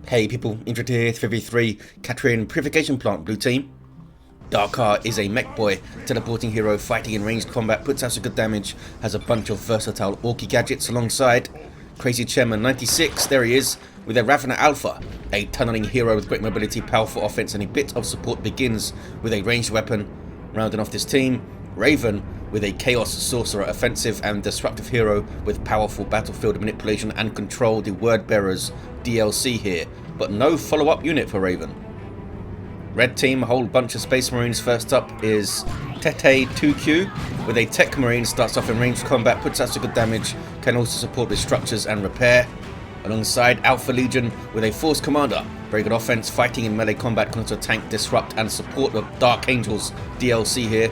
Hey people, Intro here, 3v3, Khatrin, Purification Plant, blue team. Darkar is a Mekboy, teleporting hero, fighting in ranged combat, puts out some good damage, has a bunch of versatile Orky gadgets alongside. crazychairman96, there he is, with a Ravana Alpha, a tunneling hero with great mobility, powerful offense, and a bit of support. Begins with a ranged weapon. Rounding off this team, Raven with a Chaos Sorcerer, offensive and disruptive hero with powerful battlefield manipulation and control, the Word Bearers DLC here, but no follow-up unit for Raven. Red team, a whole bunch of Space Marines. First up is Tete2Q with a Techmarine, starts off in ranged combat, puts out some good damage, can also support with structures and repair. Alongside AlphaLegion with a Force Commander, very good offense, fighting in melee combat, can also tank, disrupt and support the Dark Angels DLC here.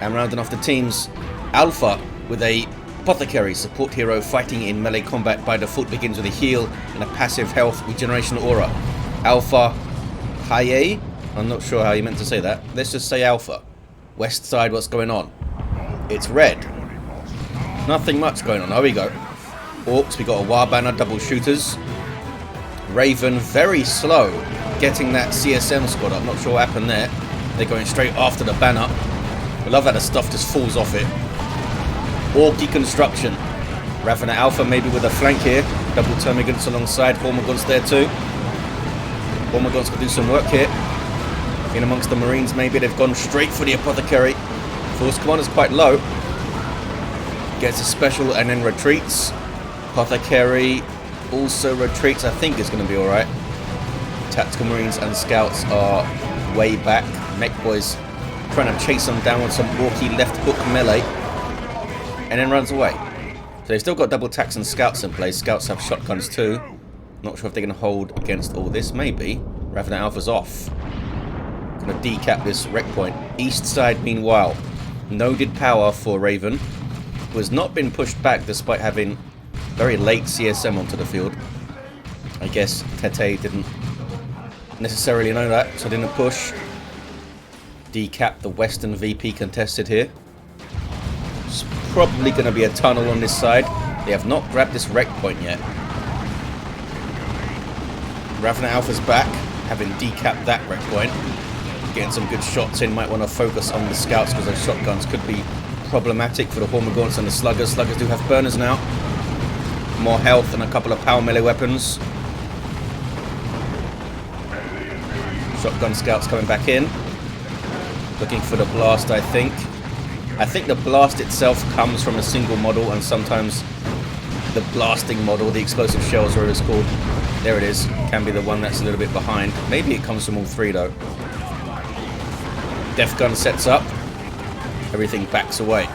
And rounding off the teams, Alpha with a Apothecary, support hero, fighting in melee combat, by default begins with a heal and a passive health regeneration aura. AlphaHIEI, I'm not sure how you meant to say that, let's just say Alpha. West side, what's going on? It's red. Nothing much going on, there we go. Orks, we got a War Banner, double shooters. Raven, very slow getting that CSM squad up, not sure what happened there. They're going straight after the banner. I love how the stuff just falls off it. Orky construction. Ravana Alpha maybe with a flank here. Double Termagants alongside. Hormagaunts there too. Hormagaunts could do some work here. In amongst the Marines maybe. They've gone straight for the Apothecary. Force Commander's quite low. Gets a special and then retreats. Apothecary also retreats. I think it's going to be alright. Tactical Marines and Scouts are way back. Mekboy's trying to chase them down with some Orky left hook melee. And then runs away. So they've still got double attacks and Scouts in place. Scouts have shotguns too. Not sure if they can hold against all this. Maybe. Ravana Alpha's off. Gonna decap this wreck point. East side, meanwhile, noded power for Raven, who has not been pushed back despite having very late CSM onto the field. I guess Tete didn't necessarily know that, so didn't push. Decap the Western VP contested here. It's probably going to be a tunnel on this side. They have not grabbed this wreck point yet. Ravana Alpha's back, having decapped that wreck point. Getting some good shots in. Might want to focus on the Scouts because those shotguns could be problematic for the Hormagaunts and the Sluggers. Sluggers do have burners now. More health and a couple of power melee weapons. Shotgun Scouts coming back in. Looking for the blast, I think. I think the blast itself comes from a single model, and sometimes the blasting model, the explosive shells, whatever it's called, there it is, can be the one that's a little bit behind. Maybe it comes from all three though. Death gun sets up. Everything backs away.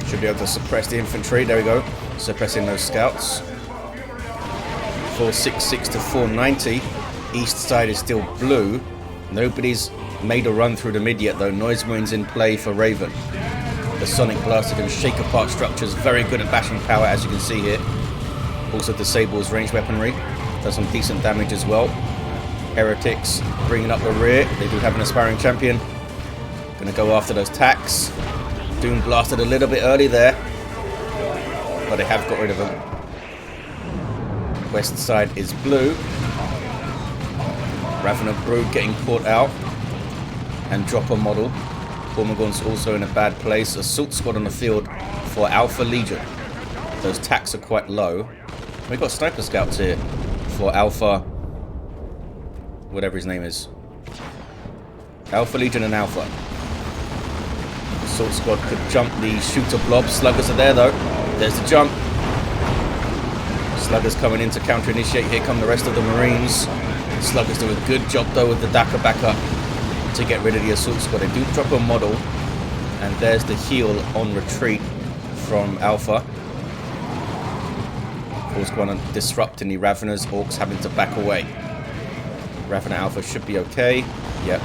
Should be able to suppress the infantry. There we go. Suppressing those Scouts. 466 to 490. East side is still blue. Nobody's made a run through the mid yet though. Noise Marines in play for Raven. The Sonic Blaster can shake apart structures. Very good at bashing power, as you can see here. Also disables ranged weaponry. Does some decent damage as well. Heretics bringing up the rear. They do have an aspiring champion. Gonna go after those tacks. Doom blasted a little bit early there, but they have got rid of them. West side is blue. Ravana Brood getting caught out. And Dropper model. Hormagaunts also in a bad place. Assault squad on the field for AlphaLegion. Those tacks are quite low. We've got Sniper Scouts here for Alpha, whatever his name is. AlphaLegion and Alpha. Assault squad could jump the shooter blob. Sluggers are there though. There's the jump. Sluggers coming in to counter-initiate. Here come the rest of the Marines. Sluggers do a good job though with the Darkar backup to get rid of the assault squad. They do drop a model, and there's the heal on retreat from Alpha. Of course, going to disrupt the Raveners. Orks having to back away. Ravana Alpha should be okay. Yep.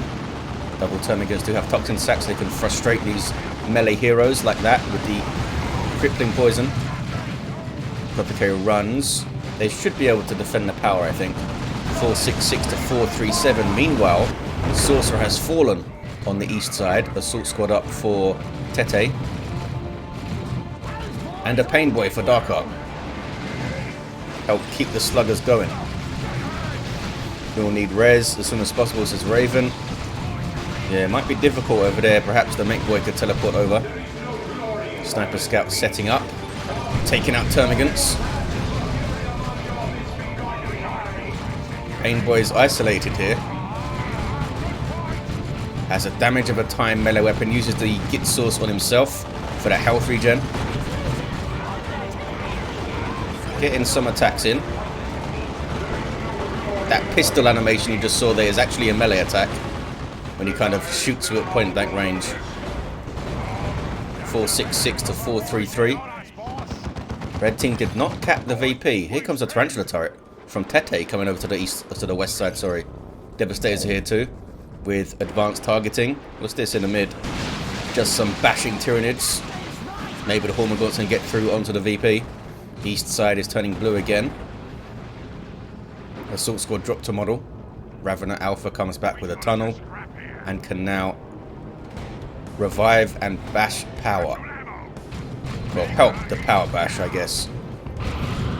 Double Termagants do have toxin sacks. They can frustrate these melee heroes like that with the crippling poison. Apothecary runs. They should be able to defend the power, I think. 466 to 437. Meanwhile, Sorcerer has fallen on the east side. Assault squad up for Tete. And a Pain Boy for Darkar. help keep the sluggers going. We'll need res as soon as possible, says Raven. Yeah, it might be difficult over there. Perhaps the Mekboy could teleport over. Sniper Scout setting up. Taking out Termagants. Painboy is isolated here. Has a damage of a time melee weapon. Uses the Git source on himself for that health regen. Getting some attacks in. That pistol animation you just saw there is actually a melee attack. When he kind of shoots you at point blank range. 466 to 433. Red team did not cap the VP. Here comes a Tarantula turret from Tete coming over to the west side, sorry. Devastators are here too, with advanced targeting. What's this in the mid? Just some bashing Tyranids. Maybe the Hormagaunts can get through onto the VP. East side is turning blue again. Assault squad dropped to model. Ravener Alpha comes back with a tunnel and can now revive and bash power. Well, help the power bash, I guess.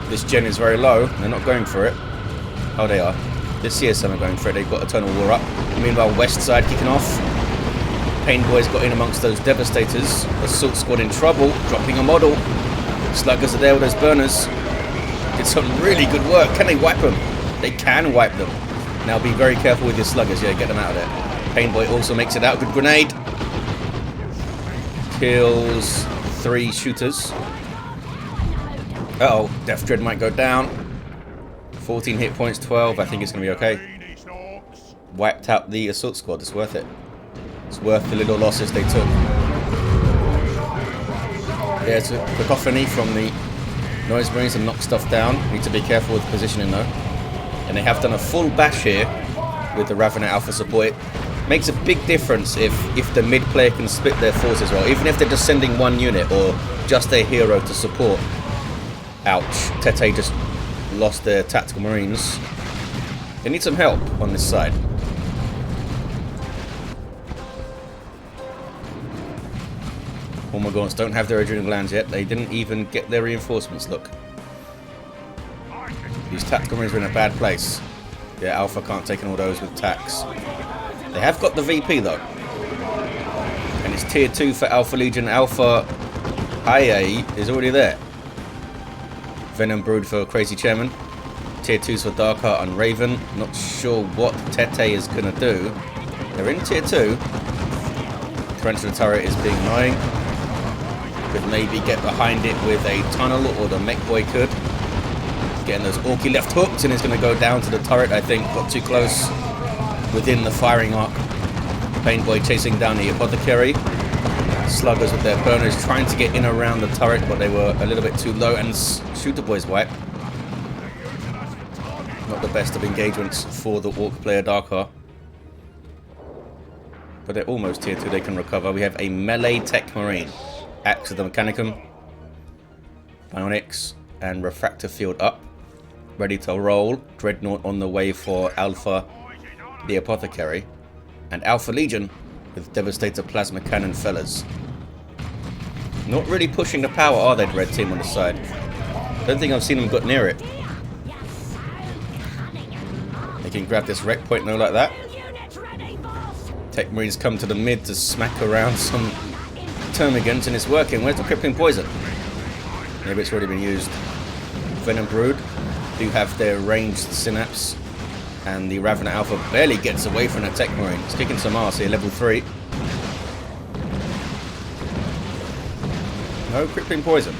This gen is very low. They're not going for it. Oh, they are. This CSM are going for it. They've got Eternal War up. Meanwhile, west side kicking off. Painboy's got in amongst those Devastators. Assault squad in trouble. Dropping a model. Sluggers are there with those burners. Did some really good work. Can they wipe them? They can wipe them. Now be very careful with your sluggers. Yeah, get them out of there. Painboy also makes it out. Good grenade. Kills 3 shooters. Uh-oh. Death Dread might go down. 14 hit points, 12. I think it's going to be okay. Wiped out the assault squad. It's worth it. It's worth the little losses they took. Yeah, it's a cacophony from the Noise Marines and knock stuff down. Need to be careful with positioning though. And they have done a full bash here with the Ravener Alpha support. Makes a big difference if the mid player can split their forces well. Even if they're just sending one unit or just a hero to support. Ouch. Tete just lost their tactical marines. They need some help on this side. Hormagaunts don't have their adrenal glands yet. They didn't even get their reinforcements, look. These tactical marines are in a bad place. Yeah, Alpha can't take in all those with tax. They have got the VP though. And it's tier 2 for AlphaLegion. AlphaHIEI is already there. Venom Brood for Crazy Chairman. Tier 2s for Darkar and Raven. Not sure what Tete is going to do. They're in tier 2. Tarantula turret is being annoying. Could maybe get behind it with a tunnel, or the Mekboy could. Getting those Orky left hooks, and it's going to go down to the turret, I think. Got too close within the firing arc. Painboy chasing down the Apothecary. Sluggers with their burners trying to get in around the turret, but they were a little bit too low, and Shooter Boy's wipe. Not the best of engagements for the Orc player Darkar. But they're almost tier 2, they can recover. We have a melee Techmarine. Axe of the Mechanicum. Bionics and Refractor Field up. Ready to roll. Dreadnought on the way for Alpha, the Apothecary. And AlphaLegion with Devastator Plasma Cannon fellas. Not really pushing the power, are they, the red team on the side? Don't think I've seen them got near it. They can grab this wreck point, no, like that. Techmarines come to the mid to smack around some Termagants, and it's working. Where's the Crippling Poison? Maybe it's already been used. Venom Brood do have their ranged Synapse, and the Ravener Alpha barely gets away from the Techmarine. It's kicking some ass here, level 3. No Crippling Poison.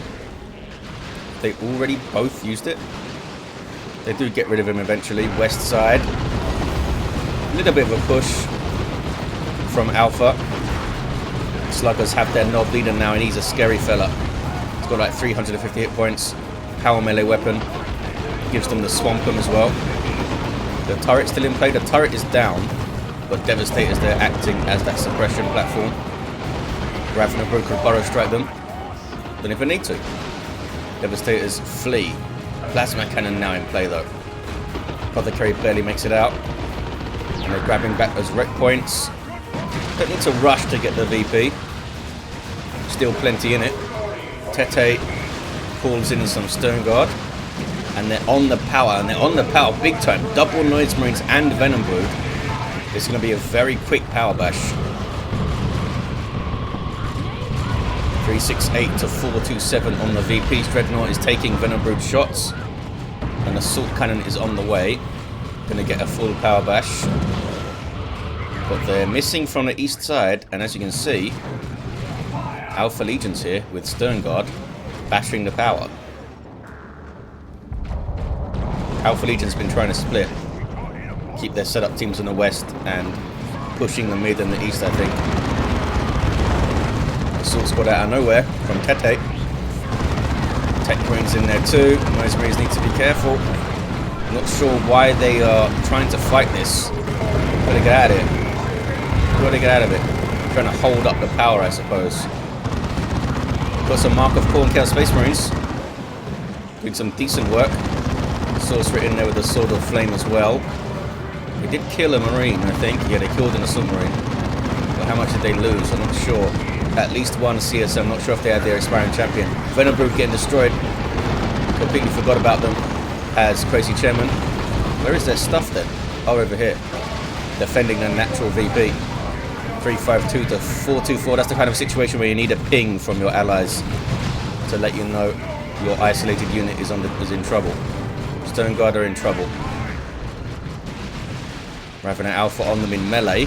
They already both used it. They do get rid of him eventually. West side. A little bit of a push from Alpha. Sluggers have their knob leader now, and he's a scary fella. He's got like 350 hit points. Power melee weapon. Gives them the Swampum as well. The turret's still in play. The turret is down, but Devastator's there acting as that suppression platform. Ravener Brood could burrow strike them. Don't even need to. Devastators flee. Plasma Cannon now in play though. Apothecary barely makes it out. And they're grabbing back those wreck points. Don't need to rush to get the VP. Still plenty in it. Tete pulls in some Stone Guard. And they're on the power, big time. Double Noise Marines and Venom Brood. It's going to be a very quick power bash. 368 to 427 on the VP's Dreadnought is taking Venom Brood shots. An Assault Cannon is on the way. Going to get a full power bash. But they're missing from the east side, and as you can see, Alpha Legion's here with Stern Guard bashing the power. Alpha Legion's been trying to split, keep their setup teams in the west and pushing the mid and the east, I think. Assault Squad out of nowhere from Tete. Techmarine's in there too. Noise Marines need to be careful. I'm not sure why they are trying to fight this. Gotta get out of it. Gotta get out of it. Trying to hold up the power, I suppose. Got some Mark of Paul and Chaos Space Marines. Doing some decent work. Sorcerer in there with a Sword of Flame as well. They did kill a Marine, I think. Yeah, they killed an Assault Marine. But how much did they lose? I'm not sure. At least one CSM. I'm not sure if they had their expiring champion. Venom Brood getting destroyed. Completely forgot about them as Crazy Chairman. Where is their stuff then? Oh, over here. Defending their natural VP. 352 to 424. That's the kind of situation where you need a ping from your allies to let you know your isolated unit is in trouble. Stern Guard are in trouble. We're having an Alpha on them in melee.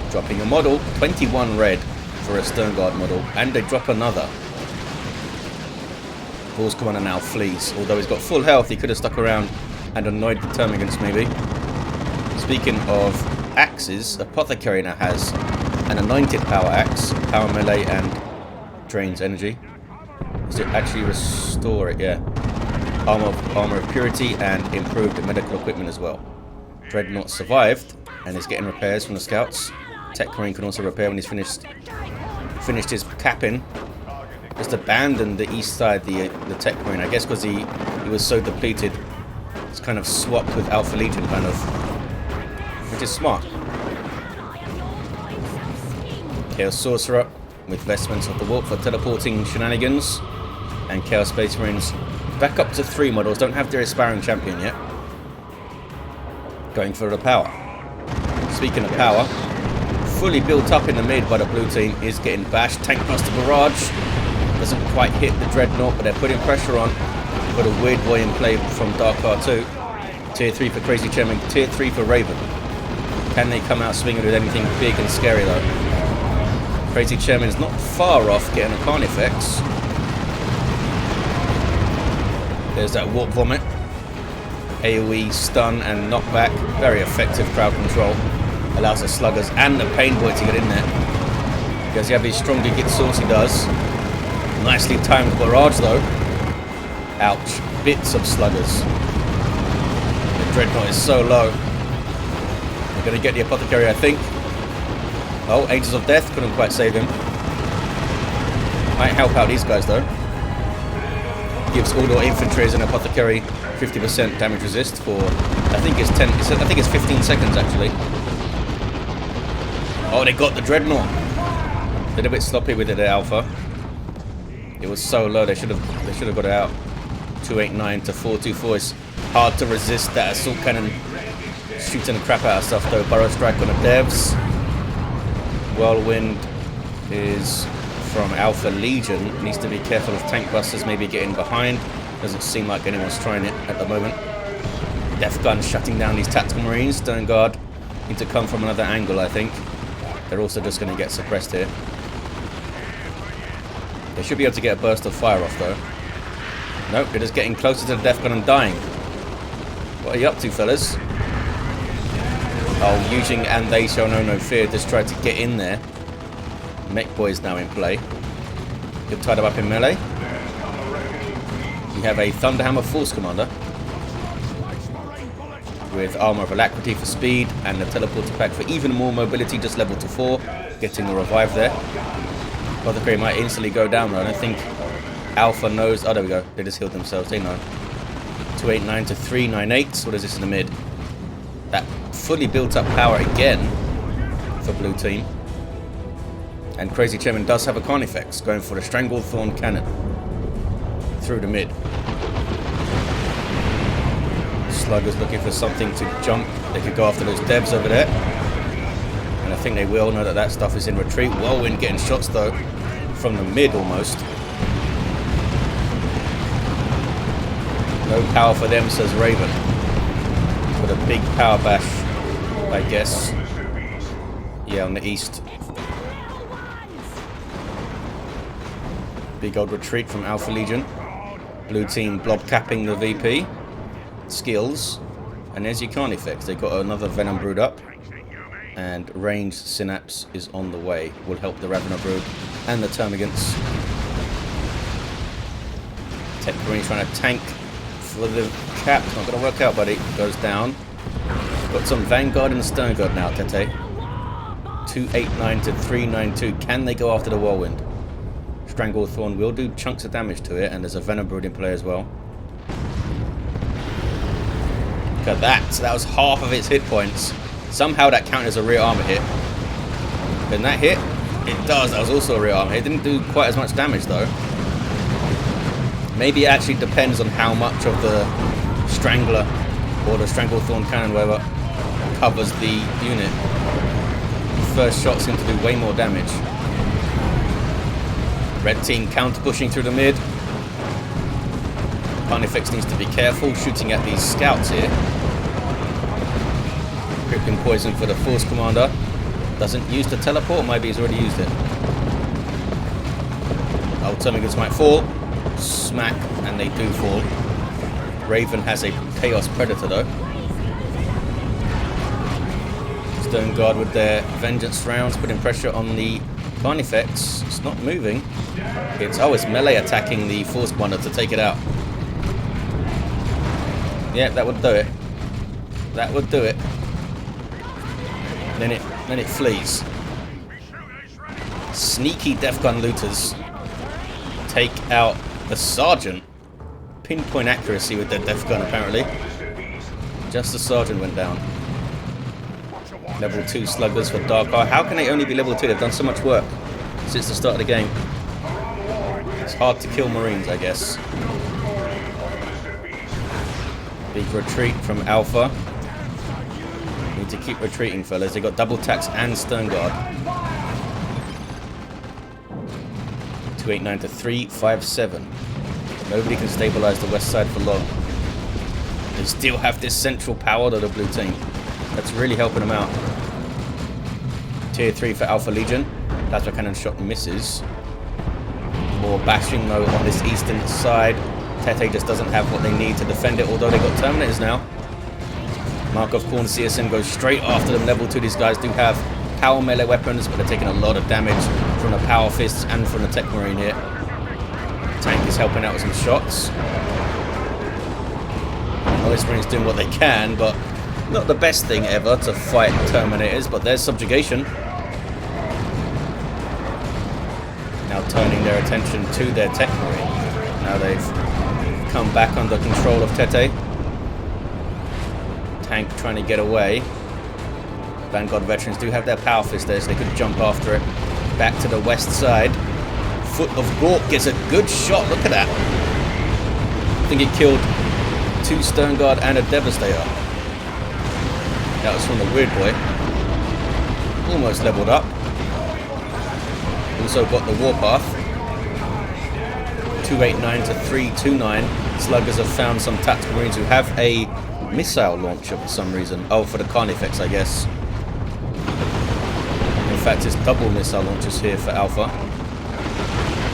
Dropping a model. 21 red for a Stern Guard model. And they drop another. Bull's Commander now flees. Although he's got full health, he could have stuck around and annoyed the Termagants maybe. Speaking of axes, Apothecary now has an anointed power axe. Power melee and drains energy. Does it actually restore it? Yeah. Armor of Purity and improved medical equipment as well. Dreadnought survived and is getting repairs from the scouts. Techmarine can also repair when he's finished his capping. Just abandoned the east side, the Techmarine, I guess because he was so depleted. It's kind of swapped with AlphaLegion kind of, which is smart. Chaos Sorcerer with Vestments of the Warp for teleporting shenanigans. And Chaos Space Marines back up to 3 models, don't have their aspiring champion yet. Going for the power. Speaking of power, fully built up in the mid by the blue team is getting bashed. Tank Buster Barrage doesn't quite hit the Dreadnought, but they're putting pressure on. Got a Weird Boy in play from Darkar too. Tier 3 for Crazy Chairman, Tier 3 for Raven. Can they come out swinging with anything big and scary though? Crazy Chairman is not far off getting a Carnifex. There's that Warp Vomit. AoE, stun and knockback. Very effective crowd control. Allows the Sluggers and the Pain Boy to get in there. Because you have these strong to get sauce, he does. Nicely timed barrage though. Ouch. Bits of Sluggers. The Dreadnought is so low. We're going to get the Apothecary, I think. Oh, Angels of Death couldn't quite save him. Might help out these guys though. Gives all the infantry and Apothecary 50% damage resist for I think it's 15 seconds actually. Oh, they got the Dreadnought. A little bit sloppy with it at Alpha. It was so low they should have got it out. 289 to 424 is hard to resist that Assault Cannon shooting the crap out of stuff though. Burrow Strike on the devs. Whirlwind is from Alpha Legion. Needs to be careful of tank busters maybe getting behind. Doesn't seem like anyone's trying it at the moment. Death Gun shutting down these tactical marines. Stern Guard need to come from another angle, I think. They're also just going to get suppressed here. They should be able to get a burst of fire off though. Nope, they're just getting closer to the Death Gun and dying. What are you up to, fellas? Oh, using And They Shall Know No Fear. Just tried to get in there. Mekboy is now in play. You're tied up in melee. We have a Thunderhammer Force Commander with Armor of Alacrity for speed and the Teleporter Pack for even more mobility, just level to 4. Getting the revive there. Apothecary might instantly go down though. I don't think Alpha knows. Oh, there we go. They just healed themselves. They know. 289 to 398. What is this in the mid? That fully built up power again for blue team. And Crazy Chairman does have a Carnifex going for the Stranglethorn Cannon through the mid. Sluggers looking for something to jump. They could go after those devs over there. And I think they will know that that stuff is in retreat. Whirlwind getting shots though from the mid almost. No power for them, says Raven. With a big power bash, I guess. Yeah, on the east. Big old retreat from AlphaLegion. Blue team blob capping the VP. Skills. And there's your Carnifex. They got another Venom Brood up. And ranged Synapse is on the way. Will help the Ravener Brood and the Termagants. Techmarine trying to tank for the cap. It's not going to work out, buddy. Goes down. Got some Vanguard and Stern Guard now, Tete. 289 to 392. Can they go after the Whirlwind? Stranglethorn will do chunks of damage to it, and there's a Venom Brood in play as well. Look at that. So that was half of its hit points. Somehow that counted as a rear armor hit. Then that hit? It does. That was also a rear armor hit. It didn't do quite as much damage though. Maybe it actually depends on how much of the Strangler or the Stranglethorn cannon, whatever, covers the unit. The first shot seemed to do way more damage. Red team counter pushing through the mid. Carnifex needs to be careful shooting at these scouts here. Crippling poison for the Force Commander. Doesn't use the teleport, maybe he's already used it. Oh, Termagants might fall. Smack, and they do fall. Raven has a Chaos Predator though. Stern Guard with their Vengeance rounds putting pressure on the Carnifex. It's not moving. It's melee attacking the Force Commander to take it out. Yeah, that would do it. That would do it. Then it flees. Sneaky Death Gun looters take out the Sergeant. Pinpoint accuracy with their Death Gun apparently. Just the Sergeant went down. Level 2 Sluggers for Darkar. How can they only be level 2? They've done so much work since the start of the game. It's hard to kill Marines, I guess. Big retreat from Alpha. Need to keep retreating, fellas. They got double tax and Stern Guard. 289 to 357. Nobody can stabilize the west side for long. They still have this central power to the blue team. That's really helping them out. Tier 3 for AlphaLegion. Plasma cannon shot misses. More bashing though on this eastern side. Tete just doesn't have what they need to defend it, although they got Terminators now. Markov Corn CSM goes straight after them. Level 2, these guys do have power melee weapons, but they're taking a lot of damage from the power fists and from the Techmarine here. Tank is helping out with some shots. Noise Marine's doing what they can, but not the best thing ever to fight Terminators, but there's subjugation. Now turning their attention to their Techmarine. Now they've come back under control of Tete. Tank trying to get away. Vanguard veterans do have their power fist there, so they could jump after it. Back to the west side. Foot of Gork gets a good shot. Look at that. I think it killed 2 Stern Guard and a Devastator. That was from the Weird Boy. Almost leveled up. Also got the Warpath. 289 to 329. Sluggers have found some tactical marines who have a missile launcher for some reason. Oh, for the Carnifex, I guess. In fact, it's double missile launchers here for Alpha.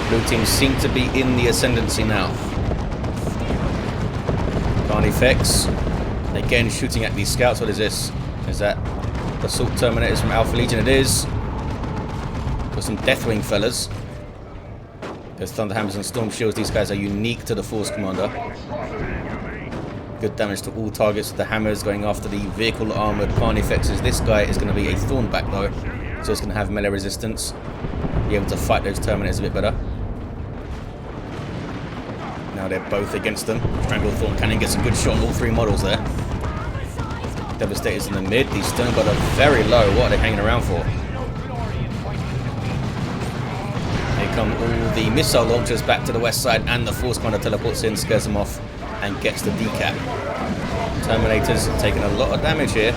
Blue teams seem to be in the ascendancy now. Carnifex. Again, shooting at these scouts. What is this? Is that the Assault Terminators from AlphaLegion? It is. Got some Deathwing fellas. There's Thunderhammers and Storm Shields. These guys are unique to the Force Commander. Good damage to all targets with the hammers going after the vehicle armored Carnifexes. This guy is going to be a Thornback though, so it's going to have melee resistance. Be able to fight those Terminators a bit better. Now they're both against them. Stranglethorn Cannon gets a good shot on all 3 models there. Devastators in the mid. These Stern Guard are very low. What are they hanging around for? Here come all the missile launchers back to the west side, and the Force Commander teleports in, scares them off, and gets the decap. Terminators taking a lot of damage here.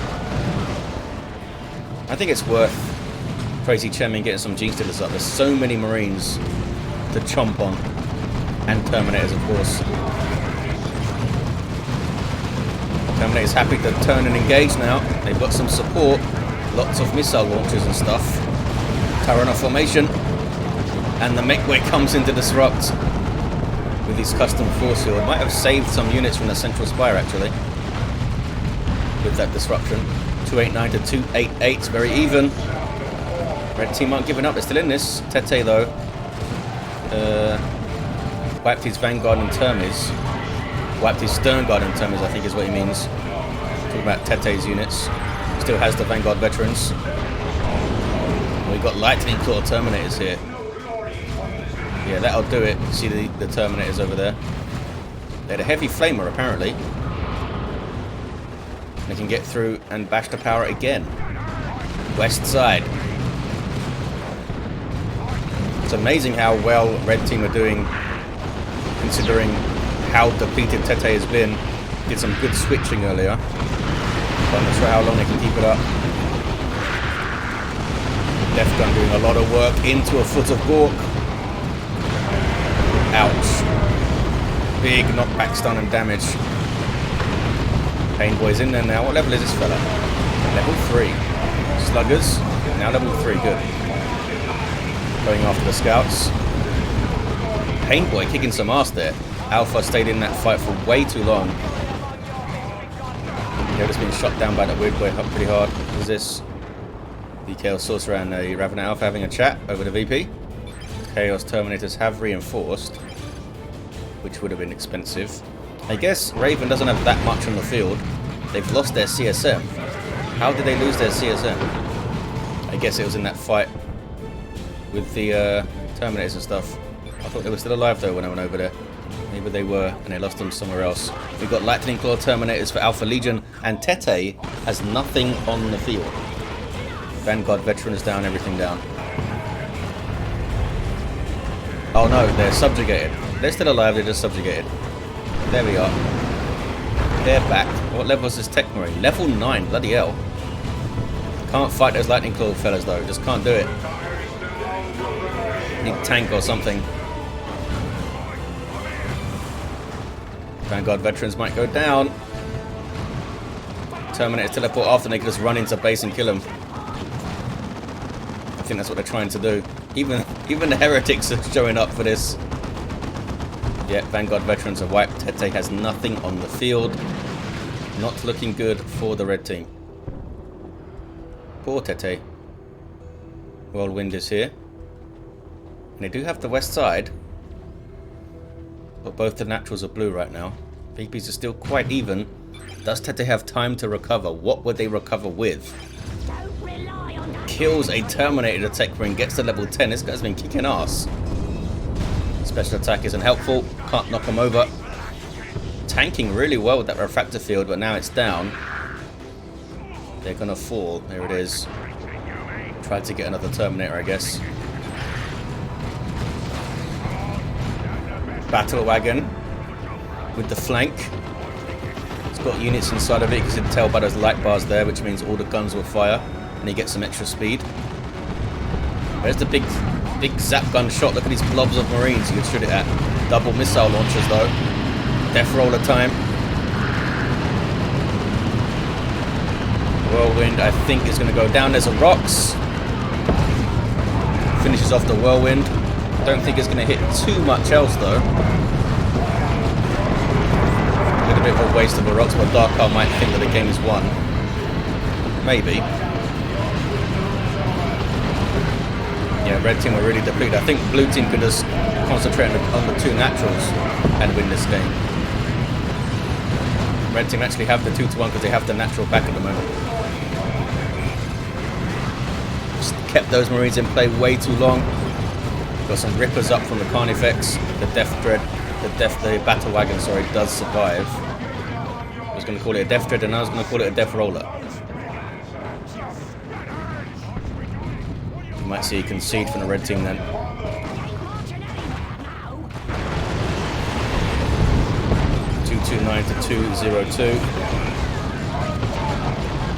I think it's worth Crazy Chairman getting some Gene Stealers up. There's so many Marines to chomp on. And Terminators, of course. Terminator's happy to turn and engage now. They've got some support. Lots of missile launchers and stuff. Tyranids formation. And the Mekboy comes in to disrupt with his custom force field. Might have saved some units from the central spire, actually, with that disruption. 289 to 288, very even. Red team aren't giving up, they're still in this. Tete, though, wiped his Vanguard and Termis. Wiped his Stern Guard and Termis, I think is what he means. Talking about Tete's units. Still has the Vanguard veterans. We've got Lightning Claw Terminators here. Yeah, that'll do it. You see the Terminators over there. They had a heavy flamer, apparently. They can get through and bash the power again. West side. It's amazing how well Red Team are doing, considering how depleted Tete has been. Did some good switching earlier. But I'm not sure how long they can keep it up. Death Gun doing a lot of work into a foot of Gork. Ouch. Big knockback, stun and damage. Pain Boy's in there now. What level is this fella? Level 3. Sluggers. Now level 3. Good. Going after the scouts. Pain Boy kicking some ass there. Alpha stayed in that fight for way too long. They're just being shot down by that weird boy pretty hard. What is this? The Chaos Sorcerer and the Ravenous Alpha having a chat over the VP. Chaos Terminators have reinforced, which would have been expensive. I guess Raven doesn't have that much on the field. They've lost their CSM. How did they lose their CSM? I guess it was in that fight with the Terminators and stuff. I thought they were still alive though when I went over there. Maybe they were, and they lost them somewhere else. We've got Lightning Claw Terminators for AlphaLegion, and Tete has nothing on the field. Vanguard veterans down, everything down. Oh no, they're subjugated. They're still alive, they're just subjugated. There we are. They're back. What level is this Techmarine? Level 9, bloody hell. Can't fight those Lightning Claw fellas though, just can't do it. Need tank or something. Vanguard veterans might go down. Terminators teleport after, and they can just run into base and kill them. I think that's what they're trying to do. Even the heretics are showing up for this. Yeah, Vanguard veterans are wiped. Tete has nothing on the field. Not looking good for the red team. Poor Tete. Whirlwind is here. And they do have the west side. But both the naturals are blue right now. VPs are still quite even. Does Tete have time to recover? What would they recover with? Kills a Terminator Techmarine, gets to level 10. This guy's been kicking ass. Special attack isn't helpful. Can't knock him over. Tanking really well with that refractor field, but now it's down. They're gonna fall. There it is. Tried to get another Terminator, I guess. Battle wagon with the flank. It's got units inside of it. You can tell by those light bars there, which means all the guns will fire, and you get some extra speed. There's the big zap gun shot. Look at these blobs of Marines you can shoot it at. Double missile launchers though. Death roller time. Whirlwind, I think, is going to go down. There's a Rocks. Finishes off the Whirlwind. Don't think it's going to hit too much else though. A little bit of a waste of a Rocks, but Darkar might think that the game is won. Maybe. Yeah, red team were really depleted. I think blue team could just concentrate on the two naturals and win this game. Red team actually have the 2-1 because they have the natural back at the moment. Just kept those Marines in play way too long. Got some rippers up from the Carnifex. The Death Dread, the Battle Wagon, sorry, does survive. I was going to call it a Death Dread and I was going to call it a Death Roller. You might see a concede from the red team then. (229 to 202).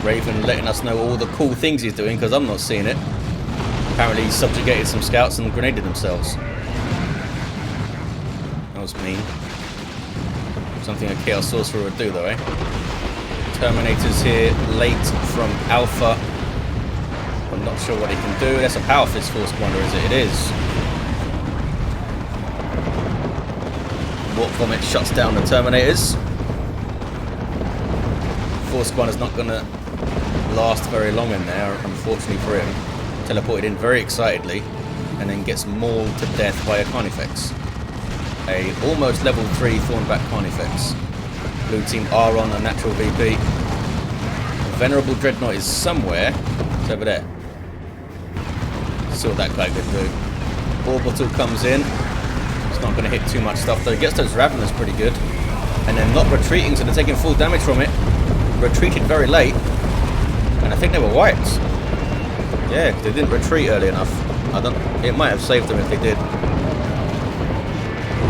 Raven letting us know all the cool things he's doing, because I'm not seeing it. Apparently he subjugated some scouts and grenaded themselves. That was mean. Something a Chaos Sorcerer would do though, eh? Terminators here, late from Alpha. I'm not sure what he can do. That's a Power Fist Force Commander, is it? It is. Warp Vomit shuts down the Terminators. Force Commander's not going to last very long in there, unfortunately for him. Teleported in very excitedly, and then gets mauled to death by a Carnifex. A almost level 3 Thornback Carnifex. Blue team are on a natural VP. Venerable Dreadnought is somewhere. It's over there. See what that guy could do. Orbital comes in. It's not going to hit too much stuff though. It gets those Raveners pretty good. And then not retreating, so they're taking full damage from it. Retreated very late. And I think they were wiped. Yeah, they didn't retreat early enough. It might have saved them if they did.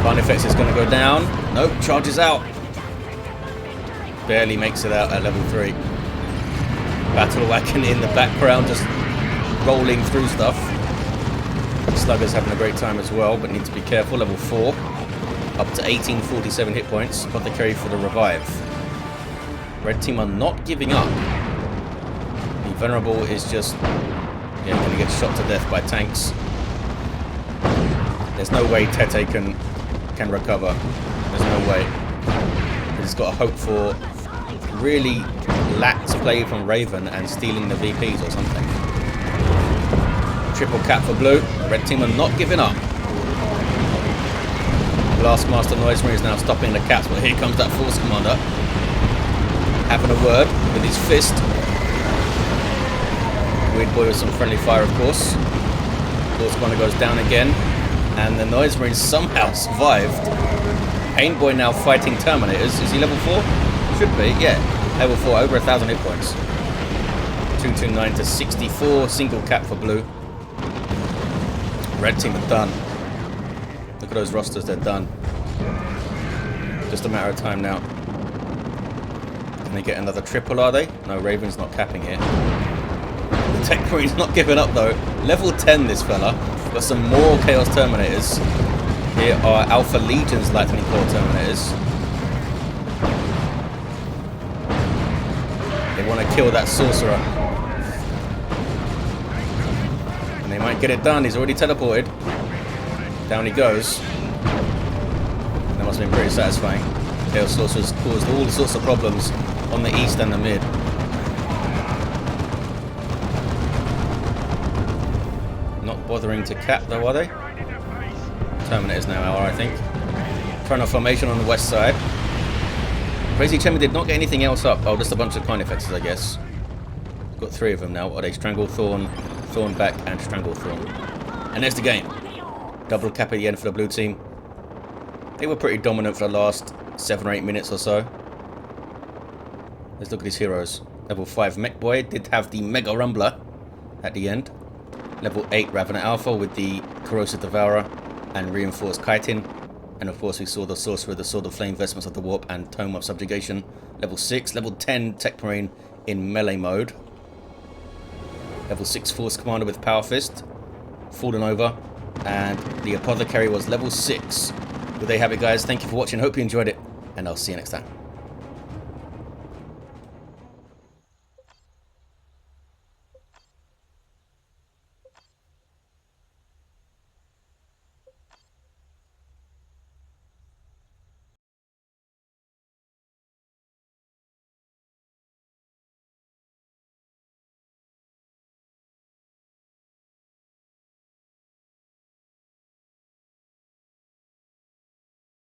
Carnifex is going to go down. Nope, charges out. Barely makes it out at level 3. Battle Wagon in the background, just rolling through stuff. Slugger's having a great time as well, but need to be careful. Level 4. Up to 1847 hit points. Apothecary for the revive. Red team are not giving up. The Venerable is just going to get shot to death by tanks. There's no way Tete can recover. There's no way. He's got to hope for really lax play from Raven and stealing the VPs or something. Triple cap for blue. Red team are not giving up. Blastmaster Noisemarine is now stopping the caps, but here comes that Force Commander. Having a word with his fist. Weird Boy with some friendly fire, of course. Force Commander goes down again. And the Noisemarine somehow survived. Pain Boy now fighting Terminators. Is he level 4? Should be, yeah. Level 4, over 1,000 hit points. 229 to 64. Single cap for blue. Red team are done. Look at those rosters, they're done. Just a matter of time now. Can they get another triple, are they? No, Raven's not capping it. The Techmarine's not giving up though. Level 10 this fella. Got some more Chaos Terminators. Here are AlphaLegion's Lightning Claw Terminators. They want to kill that Sorcerer. And they might get it done. He's already teleported. Down he goes. That must have been pretty satisfying. Chaos Sorcerer's caused all sorts of problems on the east and the mid. Not bothering to cap though, are they? Terminators now are, I think. Trying a formation on the west side. crazychairman did not get anything else up. Oh, just a bunch of Carnifexes, I guess. Got 3 of them now. Are they Stranglethorn, Thornback, and Stranglethorn? And there's the game. Double cap at the end for the blue team. They were pretty dominant for the last 7 or 8 minutes or so. Let's look at his heroes. Level 5 Mekboy did have the Mega Rumbler at the end. Level 8 Ravener Alpha with the Corrosive Devourer and Reinforced Chitin. And of course we saw the Sorcerer, the Sword of Flame, Vestments of the Warp, and Tome of Subjugation. Level 6. Level 10 Techmarine in melee mode. Level 6 Force Commander with Power Fist. Fallen over. And the Apothecary was level 6. Well, there you have it, guys. Thank you for watching. Hope you enjoyed it. And I'll see you next time.